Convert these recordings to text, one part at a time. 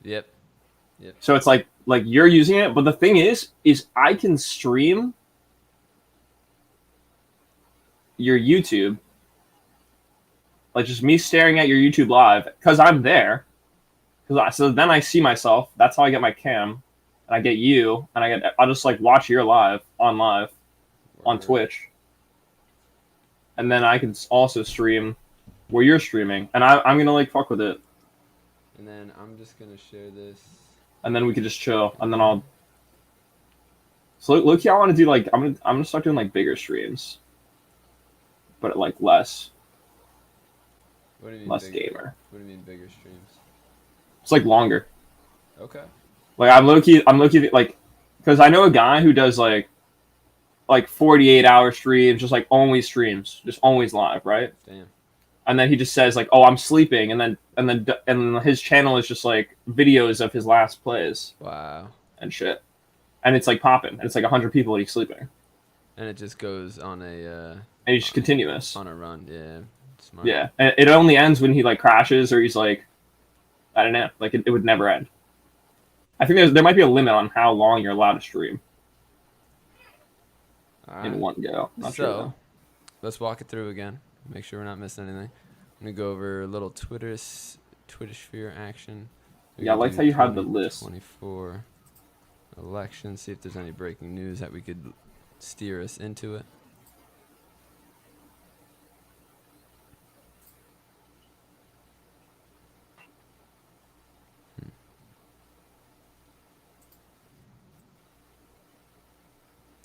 Yep. Yep. So it's like you're using it, but the thing is I can stream your YouTube, like just me staring at your YouTube live because I'm there. So then I see myself. That's how I get my cam, and I get you, and I'll just like watch your live on Word. Twitch, and then I can also stream where you're streaming, and I'm gonna like fuck with it, And then I'm just gonna share this. and then we could just chill, and then Uh, I'll. So look, I want to do like I'm gonna start doing like bigger streams, but like what do you mean less bigger? gamer. What do you mean bigger streams? It's like longer. Okay. Like I'm low key like, because I know a guy who does like 48-hour streams, just like only streams, just always live, right? Damn. And then he just says like, "Oh, I'm sleeping," and then his channel is just like videos of his last plays Wow. and shit, and it's like popping, and it's like 100 people and he's sleeping, And it just goes on a and he's just continuous. on a run. Yeah. Smart. Yeah, and it only ends when he like crashes or he's like, I don't know, like it would never end. I think there might be a limit on how long you're allowed to stream All in right. one go. Not sure So though. let's walk it through again. Make sure we're not missing anything. I'm gonna go over a little Twitter sphere action. We Yeah, I could liked do how you had the list. 2024 election. See if there's any breaking news that we could steer us into it.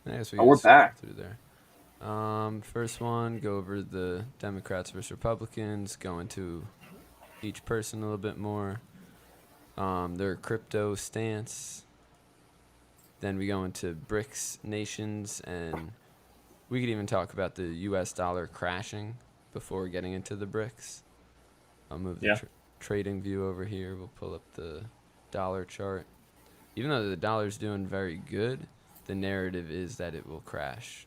I guess we Oh, could we're scroll back. through there. First one, go over the Democrats versus Republicans, go into each person a little bit more. Their crypto stance. Then we go into BRICS nations, and we could even talk about the U.S. dollar crashing before getting into the BRICS. I'll move the Yeah. trading view over here. We'll pull up the dollar chart. Even though the dollar's doing very good, the narrative is that it will crash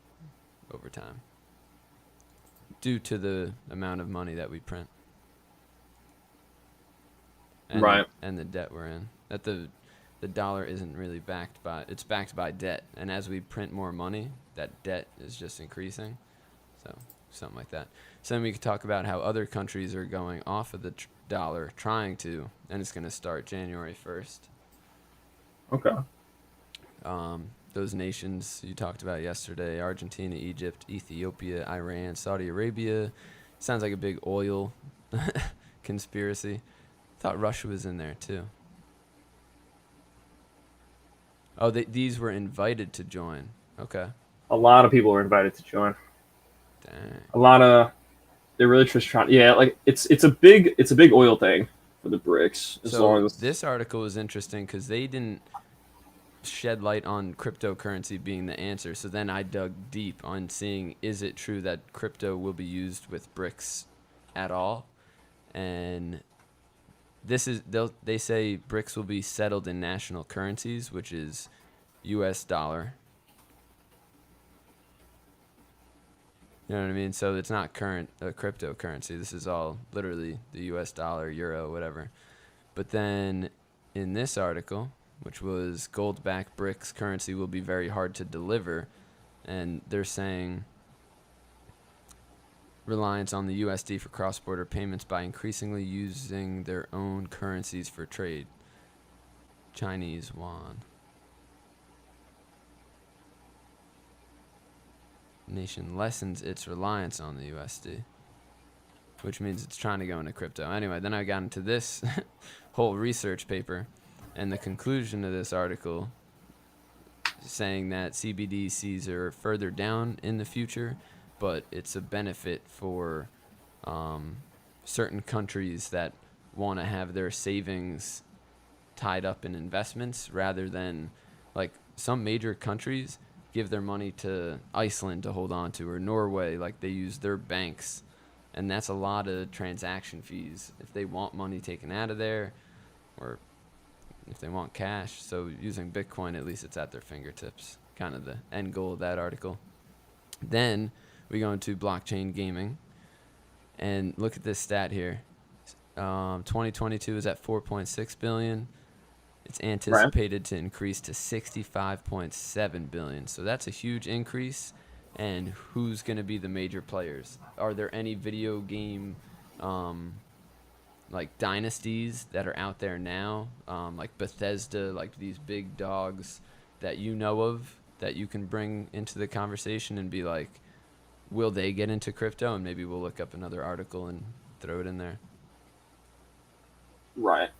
over time due to the amount of money that we print and Right. the debt we're in. That the dollar isn't really backed by, it's backed by debt, and as we print more money, that debt is just increasing. So something like that. So then we could talk about how other countries are going off of the dollar, trying to, and it's going to start January 1st. Okay. Those nations you talked about yesterday: Argentina, Egypt, Ethiopia, Iran, Saudi Arabia. Sounds like a big oil conspiracy. Thought Russia was in there too. Oh, these were invited to join. Okay. A lot of people were invited to join. Dang. A lot of they're really just trying. Yeah, like it's a big oil thing for the BRICS. As So long as this article is interesting because they didn't shed light on cryptocurrency being the answer. So then I dug deep on seeing, is it true that crypto will be used with BRICS at all? And they say BRICS will be settled in national currencies, which is U.S. dollar. You know what I mean? So it's not current cryptocurrency. This is all literally the U.S. dollar, euro, whatever. But then in this article, which was gold-backed BRICS currency will be very hard to deliver, and they're saying reliance on the USD for cross-border payments by increasingly using their own currencies for trade. Chinese yuan. Nation lessens its reliance on the USD, which means it's trying to go into crypto. Anyway, then I got into this whole research paper, and the conclusion of this article saying that CBDCs are further down in the future, but it's a benefit for certain countries that want to have their savings tied up in investments rather than, like, some major countries give their money to Iceland to hold on to, or Norway, like they use their banks, and that's a lot of transaction fees if they want money taken out of there, or if they want cash. So using Bitcoin, at least it's at their fingertips, kind of the end goal of that article. Then we go into blockchain gaming, and look at this stat here. 2022 is at 4.6 billion. It's anticipated to increase to 65.7 billion. So that's a huge increase. And who's going to be the major players? Are there any video game like dynasties that are out there now, like Bethesda, like these big dogs that you know of that you can bring into the conversation and be like, will they get into crypto? And maybe we'll look up another article and throw it in there. Right.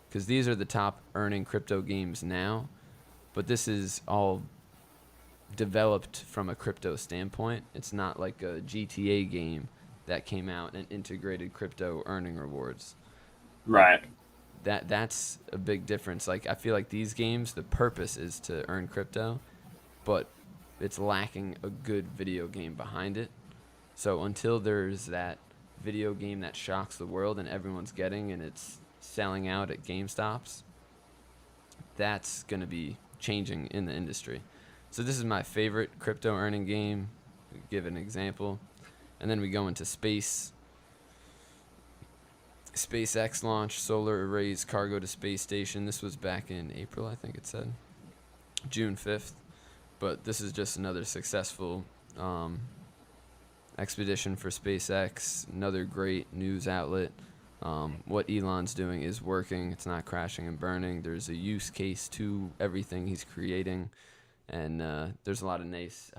Because these are the top earning crypto games now, but this is all developed from a crypto standpoint. It's not like a GTA game that came out and integrated crypto earning rewards. Right. That's a big difference. Like, I feel like these games, the purpose is to earn crypto, but it's lacking a good video game behind it. So until there's that video game that shocks the world and everyone's getting and it's selling out at GameStops, that's going to be changing in the industry. So this is my favorite crypto earning game. Give an example. And then we go into space. SpaceX launched solar arrays cargo to space station. This was back in April, I think it said. June 5th. But this is just another successful expedition for SpaceX. Another great news outlet. What Elon's doing is working. It's not crashing and burning. There's a use case to everything he's creating. And there's a lot of nice